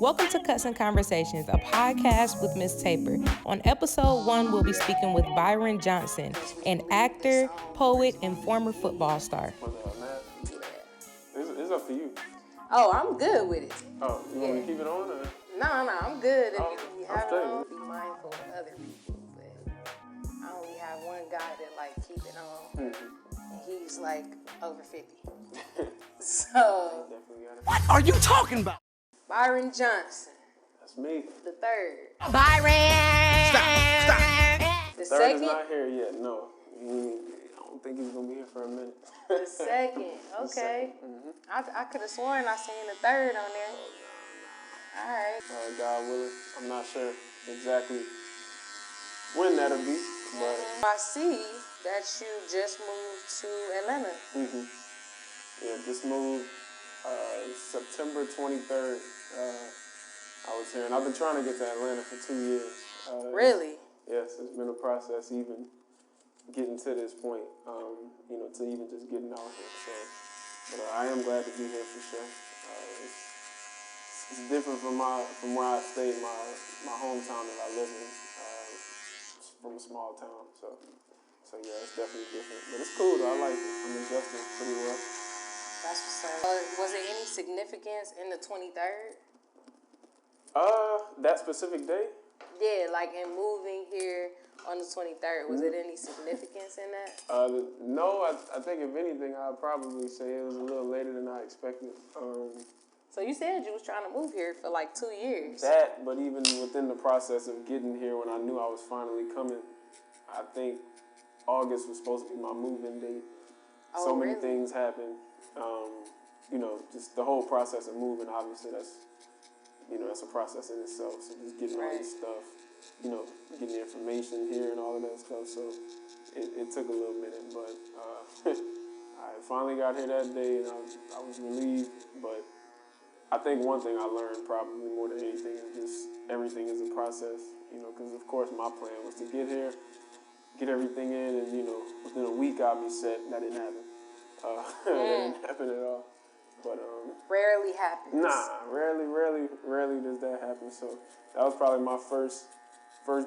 Welcome to Kutz and Konversations, a podcast with MsTaper. On episode 1, we'll be speaking with Byron Johnson, an actor, poet, and former football star. It's up to you. Oh, I'm good with it. Oh, you want me to keep it on? Or? No, I'm good. If you have it straight. on, be mindful of other people. But I only have one guy that keep it on, and he's over 50. So What are you talking about? Byron Johnson, That's me. the third. Byron! Stop! The Third second. is not here yet. No, I don't think he's gonna be here for a minute. The second. Okay. I could have sworn I seen the third on there. All right. God willing, I'm not sure exactly when that'll be, but I see that you just moved to Atlanta. yeah, just moved September 23rd. I was here, and I've been trying to get to Atlanta for 2 years. Really? Yes, it's been a process even getting to this point, to even just getting out here. So, but I am glad to be here for sure. It's different from where I stayed, my hometown that I live in, from a small town. So yeah, it's definitely different. But it's cool though. I like it. I'm adjusting pretty well. That's what's up. Was there any significance in the 23rd? That specific day? Yeah, in moving here on the 23rd, was it any significance in that? No, I think if anything, I'd probably say it was a little later than I expected. So you said you was trying to move here for 2 years. That, but even within the process of getting here, when I knew I was finally coming, I think August was supposed to be my move-in date. Oh, so many really? things happened. Just the whole process of moving, obviously, that's a process in itself. So just getting all this stuff, getting the information here and all of that stuff. So it took a little minute, but I finally got here that day, and I was relieved. But I think one thing I learned probably more than anything is just everything is a process, because of course my plan was to get here, get everything in, and within a week I'll be set. That didn't happen. That didn't happen at all. But Rarely happens. Nah, rarely does that happen. So that was probably my first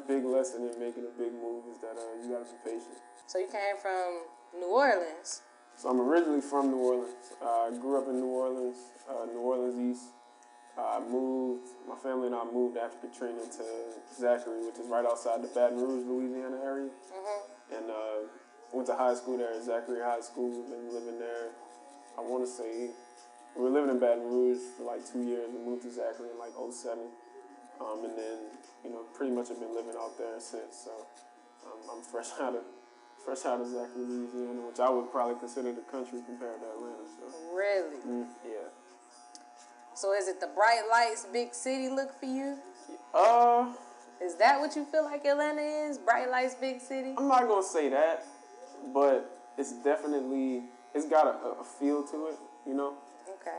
big lesson in making a big move, is that you gotta be patient. So you came from New Orleans. So I'm originally from New Orleans. I grew up in New Orleans, New Orleans East. My family and I moved after Katrina to Zachary, which is right outside the Baton Rouge, Louisiana area. And went to high school there at Zachary High School. We've been living there, I want to say, we were living in Baton Rouge for 2 years. We moved to Zachary in 2007. And then, pretty much have been living out there since. So I'm fresh out of Zachary, Louisiana, which I would probably consider the country compared to Atlanta. So. Really? Yeah. So is it the bright lights, big city look for you? Is that what you feel like Atlanta is? Bright lights, big city? I'm not gonna say that, but it's got a feel to it, Okay.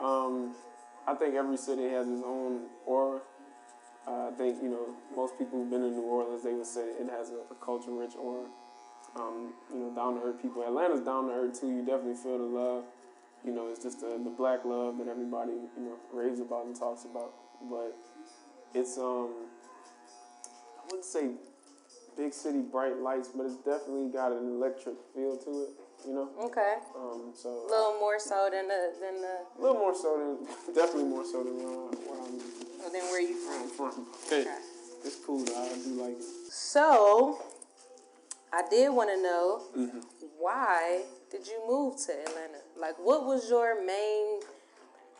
I think every city has its own aura. I think, most people who've been in New Orleans, they would say it has a culture-rich aura. Down-to-earth people. Atlanta's down-to-earth, too. You definitely feel the love. It's just the black love that everybody, raves about and talks about. But it's, I wouldn't say big city bright lights, but it's definitely got an electric feel to it, Okay. So A little more so than the. A little more so than, definitely more so than where I'm Then where you from? Okay. It's cool though, I do like it. So, I did want to know, why did you move to Atlanta? What was your main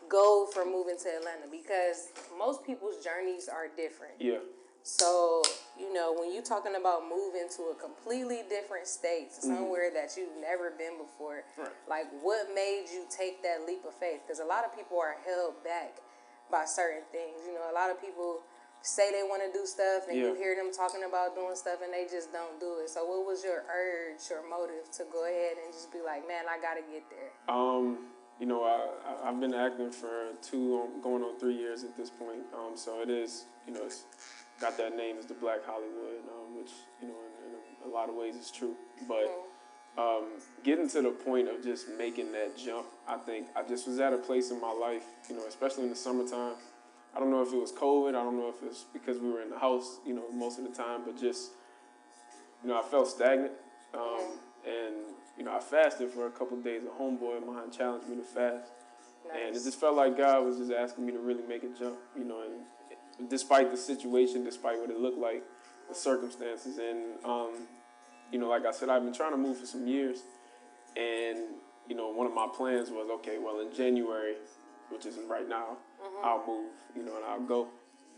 goal for moving to Atlanta? Because most people's journeys are different. Yeah. So, when you're talking about moving to a completely different state, somewhere that you've never been before, right. What made you take that leap of faith? Because a lot of people are held back by certain things. A lot of people say they want to do stuff, and you hear them talking about doing stuff, and they just don't do it. So what was your urge or motive to go ahead and just be like, man, I got to get there? I've been acting for going on 3 years at this point. So it is, it's got that name as the Black Hollywood, which, in a lot of ways is true. But getting to the point of just making that jump, I think I just was at a place in my life, especially in the summertime. I don't know if it was COVID. I don't know if it's because we were in the house, you know, most of the time, but just, you know, I felt stagnant. And, you know, I fasted for a couple of days. A homeboy of mine challenged me to fast. Nice. And it just felt like God was just asking me to really make a jump, you know, and despite the situation, despite what it looked like, the circumstances. And, you know, like I said, I've been trying to move for some years. And, you know, one of my plans was, okay, well, in January, which isn't right now, I'll move, you know, and I'll go.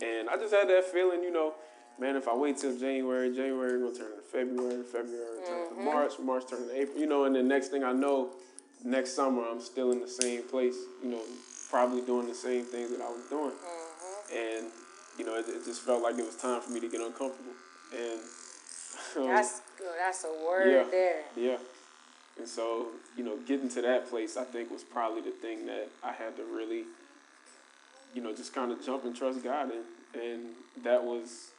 And I just had that feeling, you know, man, if I wait till January will turn into February will turn into March turn into April, you know, and the next thing I know, next summer I'm still in the same place, you know, probably doing the same things that I was doing. And, you know, it just felt like it was time for me to get uncomfortable. And that's good. That's a word there. Yeah. And so, you know, getting to that place, I think, was probably the thing that I had to really, you know, just kind of jump and trust God in. And that was,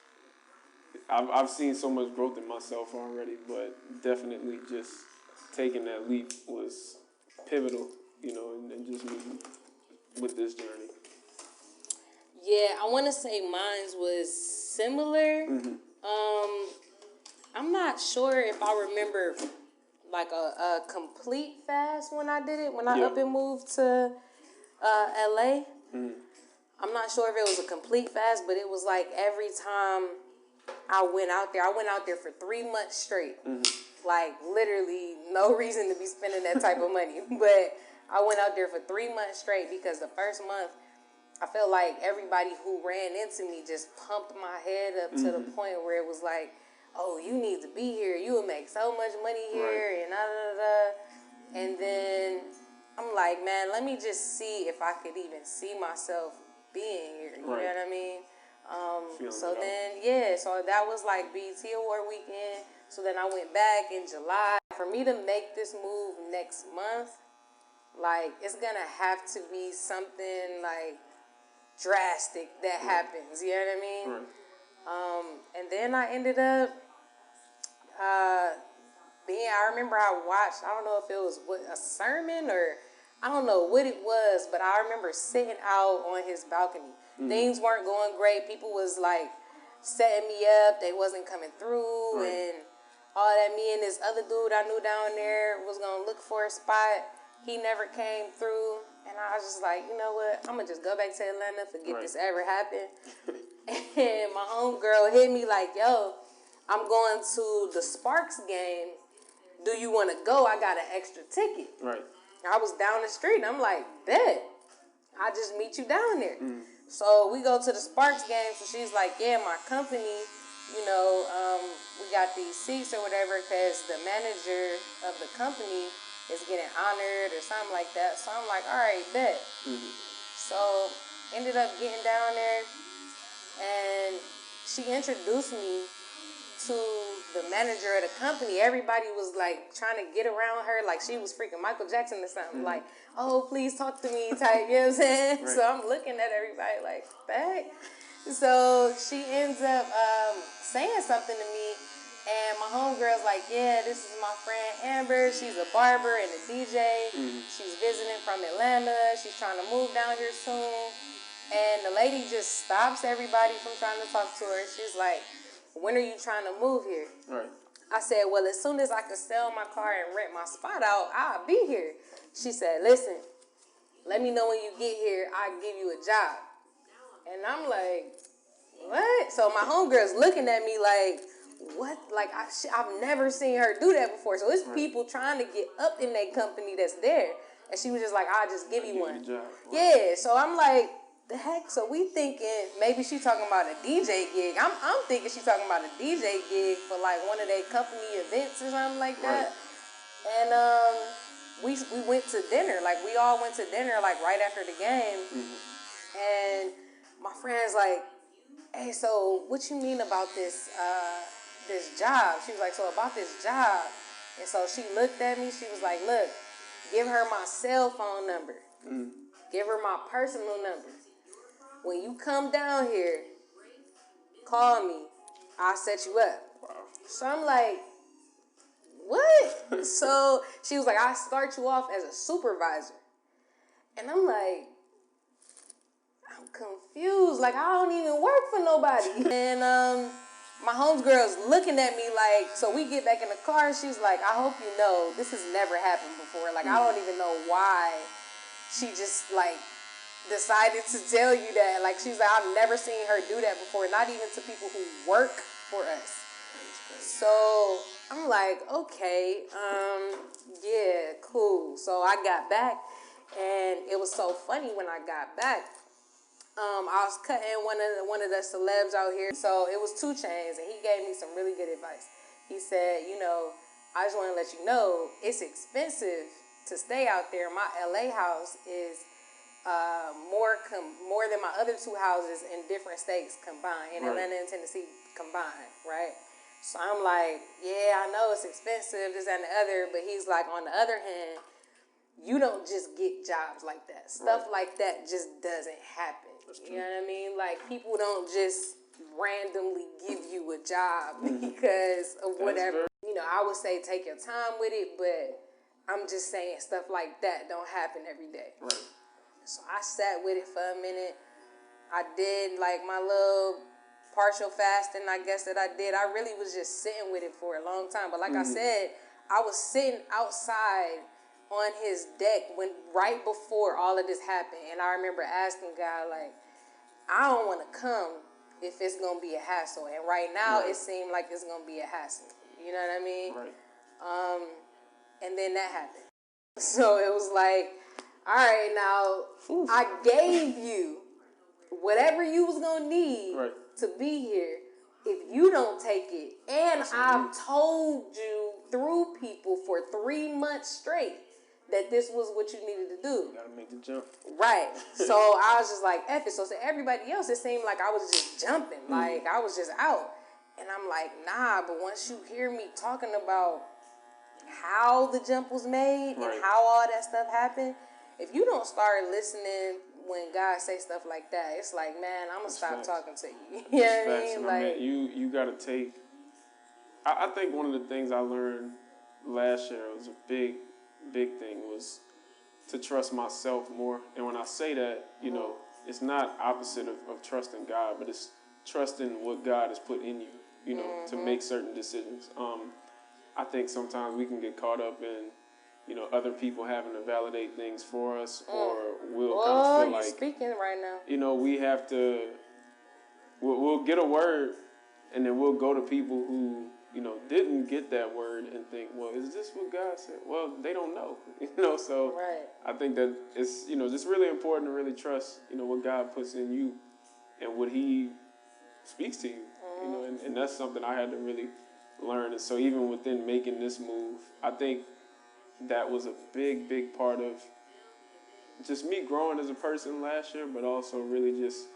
I've seen so much growth in myself already, but definitely just taking that leap was pivotal, you know, and just moving with this journey. Yeah, I want to say mine was similar. I'm not sure if I remember like a complete fast when I did it, when I up and moved to LA. I'm not sure if it was a complete fast, but it was like every time I went out there for 3 months straight. Like literally no reason to be spending that type of money. But I went out there for 3 months straight because the first month I felt like everybody who ran into me just pumped my head up to the point where it was like, oh, you need to be here. You will make so much money here and And then I'm like, man, let me just see if I could even see myself being here. You know what I mean? So that was like BET Award weekend. So then I went back in July. For me to make this move next month, like, it's gonna have to be something like drastic that happens. You know what I mean? And then I ended up I remember I watched, I don't know if it was a sermon or I don't know what it was, but I remember sitting out on his balcony. Things weren't going great. People was like setting me up. They wasn't coming through and all that. Me and this other dude I knew down there was going to look for a spot. He never came through. And I was just like, you know what? I'm going to just go back to Atlanta, forget this ever happened. And my homegirl hit me like, yo, I'm going to the Sparks game. Do you want to go? I got an extra ticket. I was down the street, and I'm like, bet. I'll just meet you down there. So we go to the Sparks game. So she's like, yeah, my company, you know, we got these seats or whatever because the manager of the company is getting honored or something like that. So I'm like, all right, bet. So ended up getting down there, and she introduced me to the manager of the company. Everybody was like trying to get around her like she was freaking Michael Jackson or something. Like, oh, please talk to me type, you know what I'm saying? So I'm looking at everybody like, back. So she ends up saying something to me, and my homegirl's like, yeah, this is my friend Amber. She's a barber and a DJ. She's visiting from Atlanta. She's trying to move down here soon. And the lady just stops everybody from trying to talk to her. She's like, when are you trying to move here? I said, well, as soon as I can sell my car and rent my spot out, I'll be here. She said, listen, let me know when you get here. I'll give you a job. And I'm like, what? So my homegirl's looking at me like, what? Like, I've never seen her do that before. So it's people trying to get up in that company that's there. And she was just like, I'll just give you one. Yeah, so I'm like, the heck? So we thinking maybe she talking about a DJ gig. I'm thinking she talking about a DJ gig for like one of their company events or something like that. And we went to dinner. Like we all went to dinner like right after the game. And my friend's like, hey, so what you mean about this job? She was like, so about this job. And so she looked at me. She was like, look, give her my cell phone number. Give her my personal number. When you come down here, call me. I'll set you up. So I'm like, what? So she was like, I'll start you off as a supervisor. And I'm like, confused. Like, I don't even work for nobody. And my homegirl's looking at me like, so we get back in the car and she's like, I hope you know this has never happened before. Like, I don't even know why she just, like, decided to tell you that. Like, she's like, I've never seen her do that before, not even to people who work for us. So I'm like, okay, yeah, cool. So I got back, and it was so funny when I got back. I was cutting one of the celebs out here. So it was 2 Chainz, and he gave me some really good advice. He said, you know, I just want to let you know it's expensive to stay out there. My LA house is more than my other 2 houses in different states combined, in Atlanta and Tennessee combined, right? So I'm like, yeah, I know it's expensive, this, that, and the other, but he's like, on the other hand, you don't just get jobs like that. Stuff like that just doesn't happen. You know what I mean? Like, people don't just randomly give you a job because of whatever. You know, I would say take your time with it, but I'm just saying stuff like that don't happen every day. Right. So I sat with it for a minute. I did like my little partial fasting, I guess, that I did. I really was just sitting with it for a long time. But like I said, I was sitting outside on his deck right before all of this happened. And I remember asking God, like, I don't want to come if it's going to be a hassle. And right now, it seemed like it's going to be a hassle. You know what I mean? Right. And then that happened. So it was like, all right, now, I gave you whatever you was going to need to be here. If you don't take it, and I've told you through people for 3 months straight that this was what you needed to do. You gotta make the jump. Right. So I was just like, F it. So to everybody else, it seemed like I was just jumping. Like, I was just out. And I'm like, nah, but once you hear me talking about how the jump was made and how all that stuff happened, if you don't start listening when God say stuff like that, it's like, man, I'm going to stop talking to you. You know what I mean? Like, you got to take... I think one of the things I learned last year was a big thing was to trust myself more. And when I say that, you know, it's not opposite of trusting God, but it's trusting what God has put in you, you know, to make certain decisions. I think sometimes we can get caught up in, you know, other people having to validate things for us, or we'll kind of feel like, you're speaking right now. you know, we have to, we'll get a word, and then we'll go to people who, you know, didn't get that word and think, well, is this what God said? Well, they don't know, you know, so I think that it's, you know, just really important to really trust, you know, what God puts in you and what he speaks to you, you know, and that's something I had to really learn. And so even within making this move, I think that was a big part of just me growing as a person last year, but also really just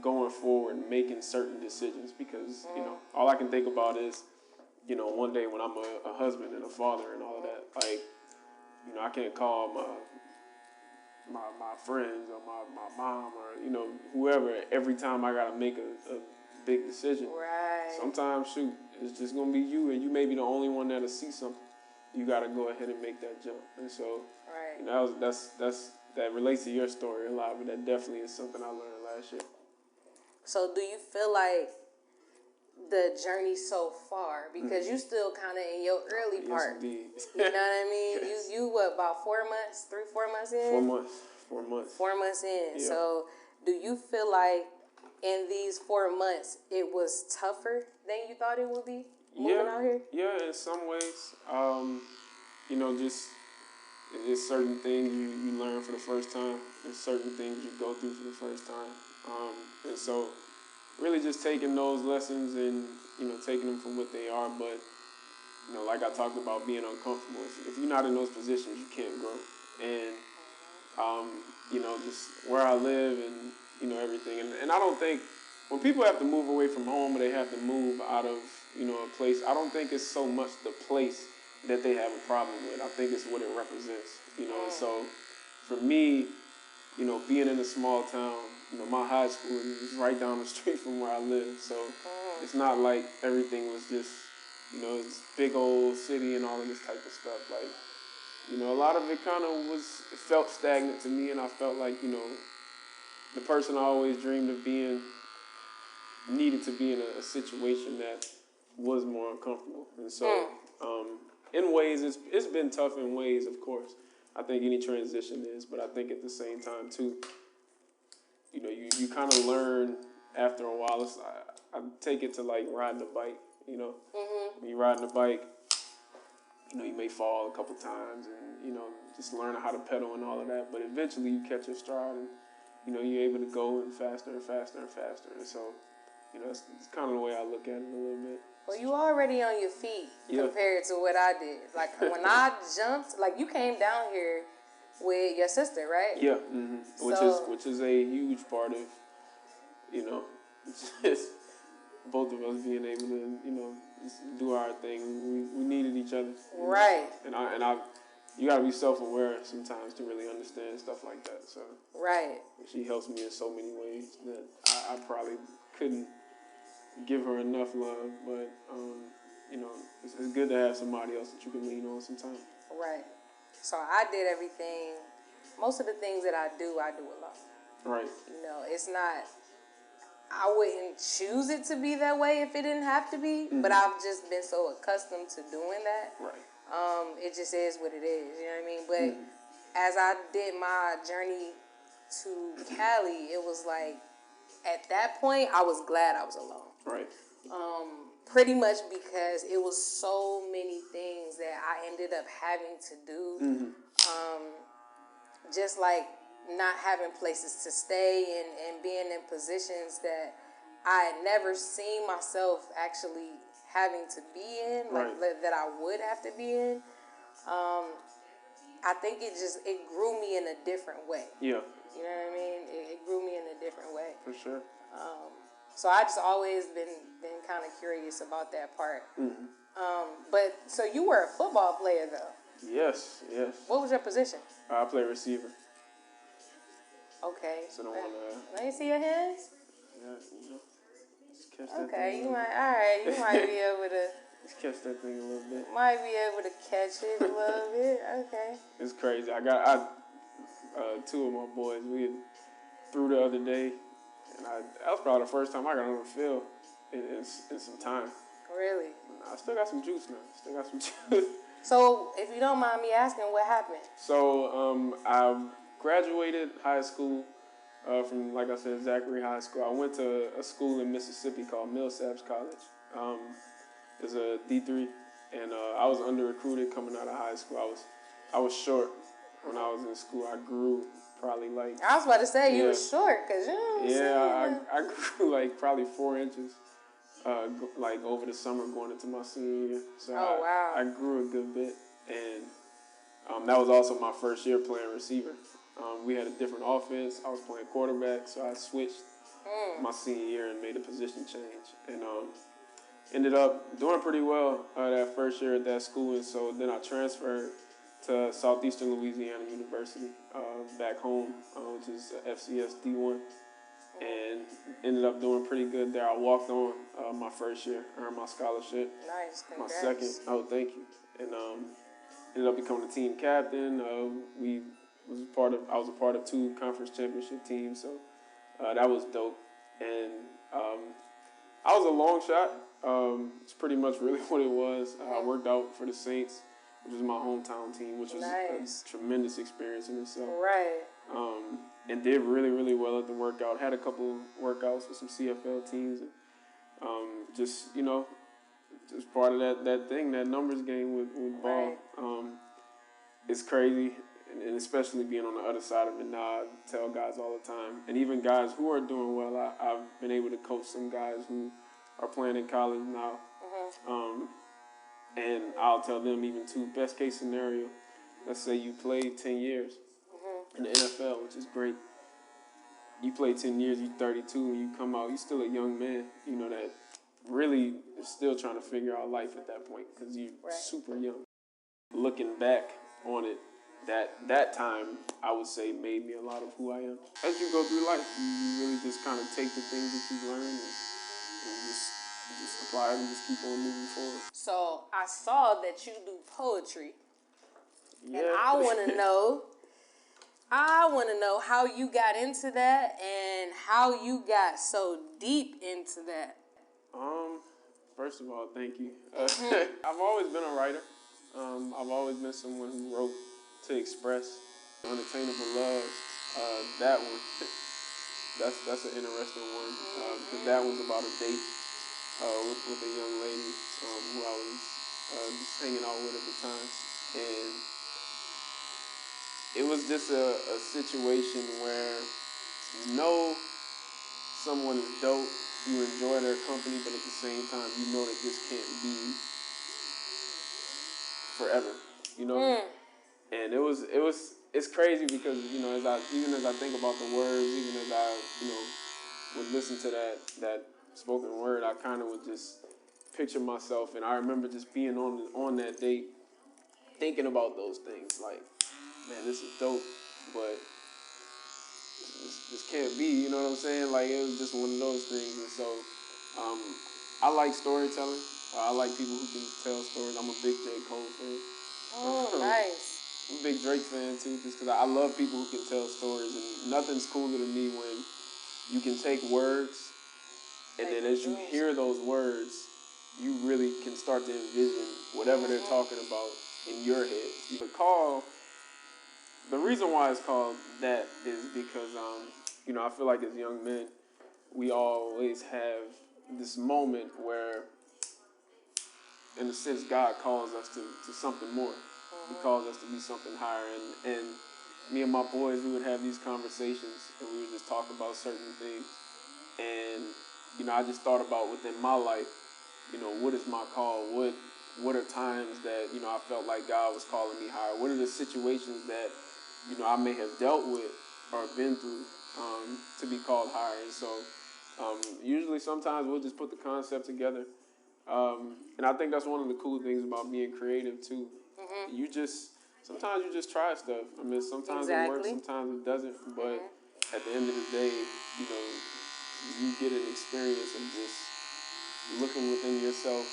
going forward and making certain decisions, because, you know, all I can think about is, you know, one day when I'm a husband and a father and all of that, like, you know, I can't call my friends or my mom or, you know, whoever every time I got to make a big decision. Right. Sometimes, shoot, it's just going to be you, and you may be the only one that'll see something. You got to go ahead and make that jump. And so, you know, that relates to your story a lot, but that definitely is something I learned last year. So do you feel like the journey so far, because you still kind of in your early part? Yes, indeed. You know what I mean? Yes. You what, about 4 months, 4 months in? 4 months. 4 months. 4 months in. Yeah. So do you feel like in these 4 months it was tougher than you thought it would be moving out here? Yeah, in some ways. You know, just it's certain things you learn for the first time. There's certain things you go through for the first time. And so really just taking those lessons and, you know, taking them for what they are. But, you know, like I talked about being uncomfortable. If you're not in those positions, you can't grow. And, you know, just where I live and, you know, everything. And I don't think when people have to move away from home or they have to move out of, you know, a place, I don't think it's so much the place that they have a problem with. I think it's what it represents, you know. And so for me, you know, being in a small town, you know, my high school is right down the street from where I live. So it's not like everything was just, you know, it's big old city and all of this type of stuff. Like, you know, a lot of it kind of it felt stagnant to me, and I felt like, you know, the person I always dreamed of being needed to be in a situation that was more uncomfortable. And so, in ways, it's been tough in ways, of course. I think any transition is, but I think at the same time, too, you know, you kind of learn after a while. I take it to like riding a bike, you know. When you're riding a bike, you know, you may fall a couple times and, you know, just learning how to pedal and all of that. But eventually you catch your stride and, you know, you're able to go and faster and faster and faster. And so, you know, it's kind of the way I look at it a little bit. Well, you already on your feet compared to what I did. Like, when I jumped, like, you came down here with your sister, right? Yeah, which is a huge part of, you know, just both of us being able to, you know, just do our thing. We needed each other. Right. And I you gotta be self-aware sometimes to really understand stuff like that. So right. She helps me in so many ways that I probably couldn't give her enough love, but you know, it's good to have somebody else that you can lean on sometimes. Right. So I did everything. Most of the things that I do alone. Right. You know, it's not. I wouldn't choose it to be that way if it didn't have to be, but I've just been so accustomed to doing that. Right. It just is what it is. You know what I mean? But as I did my journey to Cali, it was like at that point I was glad I was alone. Right. Pretty much because it was so many things that I ended up having to do. Just like not having places to stay and being in positions that I had never seen myself actually having to be in, like that I would have to be in. I think it grew me in a different way. Yeah. You know what I mean? It grew me in a different way. For sure. So I just always been kind of curious about that part. But so you were a football player though? Yes. What was your position? I play receiver. Okay. So let me see your hands. Yeah, you know, just catch that okay, thing. You might be able to. Just catch that thing a little bit. Might be able to catch it a little bit. Okay. It's crazy. I two of my boys, we threw the other day, and that was probably the first time I got on the field in some time. Really? I still got some juice now. So, if you don't mind me asking, what happened? So, I graduated high school from, like I said, Zachary High School. I went to a school in Mississippi called MsTaper College. It's a D3, and I was under-recruited coming out of high school. I was short when I was in school. I grew probably like... I was about to say, you were short, because I grew like probably 4 inches. Like over the summer going into my senior year. So I grew a good bit. And that was also my first year playing receiver. We had a different offense. I was playing quarterback, so I switched my senior year and made a position change. And ended up doing pretty well that first year at that school. And so then I transferred to Southeastern Louisiana University back home, which is FCS D1. And ended up doing pretty good there. I walked on my first year, earned my scholarship. Nice, congrats. My second, thank you. And ended up becoming the team captain. I was a part of 2 conference championship teams, so that was dope. And I was a long shot. It's pretty much really what it was. I worked out for the Saints, which was my hometown team, which was a tremendous experience in itself. Right. And did really, really well at the workout. Had a couple workouts with some CFL teams. And, just, you know, just part of that thing, that numbers game with ball. It's crazy, and especially being on the other side of it now. I tell guys all the time, and even guys who are doing well, I've been able to coach some guys who are playing in college now. And I'll tell them even too, best case scenario, let's say you played 10 years. In the NFL, which is great. You play 10 years, you're 32, and you come out, you're still a young man, you know, that really is still trying to figure out life at that point because you're super young. Looking back on it, that time, I would say, made me a lot of who I am. As you go through life, you really just kind of take the things that you learn and just apply it and just keep on moving forward. So I saw that you do poetry, and I want to know, I want to know how you got into that and how you got so deep into that. First of all, thank you. I've always been a writer. I've always been someone who wrote to express. Unattainable Love, that one, that's an interesting one, because that one's about a date with a young lady who I was just hanging out with at the time. And it was just a situation where you know someone is dope, you enjoy their company, but at the same time you know that this can't be forever, you know? And it's crazy because, you know, even as I think about the words, even as I, you know, would listen to that spoken word, I kind of would just picture myself, and I remember just being on that date, thinking about those things, like, man, this is dope, but this can't be, you know what I'm saying? Like, it was just one of those things. And so I like storytelling. I like people who can tell stories. I'm a big J. Cole fan. Oh, nice. I'm a big Drake fan too, just because I love people who can tell stories, and nothing's cooler to me when you can take words, and then as you hear those words, you really can start to envision whatever they're talking about in your head. The reason why it's called that is because, you know, I feel like as young men, we always have this moment where, in a sense, God calls us to something more. He calls us to be something higher. And me and my boys, we would have these conversations, and we would just talk about certain things. And, you know, I just thought about within my life, you know, what is my call? What are times that, you know, I felt like God was calling me higher? What are the situations that, you know, I may have dealt with or been through to be called higher? And so usually sometimes we'll just put the concept together. And I think that's one of the cool things about being creative too. Sometimes you just try stuff. I mean, sometimes it works, sometimes it doesn't. But at the end of the day, you know, you get an experience of just looking within yourself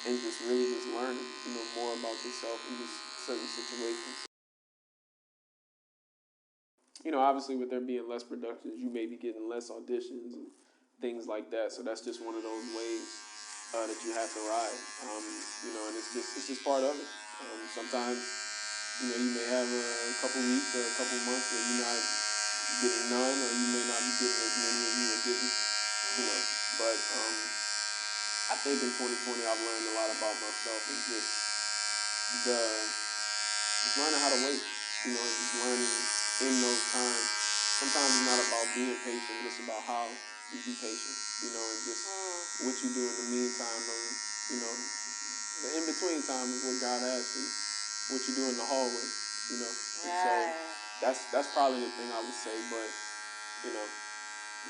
and just really just learning, you know, more about yourself in just certain situations. You know, obviously with there being less productions, you may be getting less auditions and things like that. So that's just one of those ways that you have to ride. You know, and it's just part of it. Sometimes, you know, you may have a couple weeks or a couple months where you're not getting none, or you may not be getting as many as you were getting, you know. But I think in 2020 I've learned a lot about myself, and just learning how to wait, you know, and just learning in those times. Sometimes it's not about being patient, but it's about how you be patient, you know, and just what you do in the meantime of, you know, the in-between time of what God asks you, what you do in the hallway, you know. And so that's probably the thing I would say. But, you know,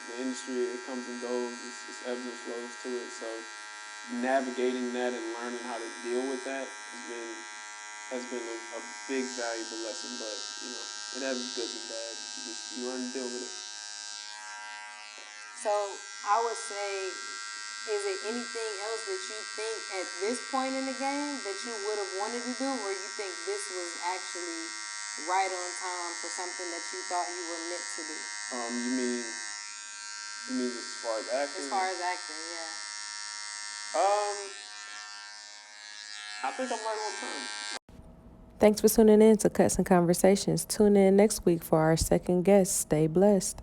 the industry, it comes and goes, it's ebbs and flows to it. So navigating that and learning how to deal with that has been a big, valuable lesson. But, you know, it has its goods and bads. You learn to deal with it. So I would say, is it anything else that you think at this point in the game that you would have wanted to do, or you think this was actually right on time for something that you thought you were meant to do? You mean as far as acting? As far as acting, yeah. I think I'm right on time. Thanks for tuning in to Kutz and Conversations. Tune in next week for our second guest. Stay blessed.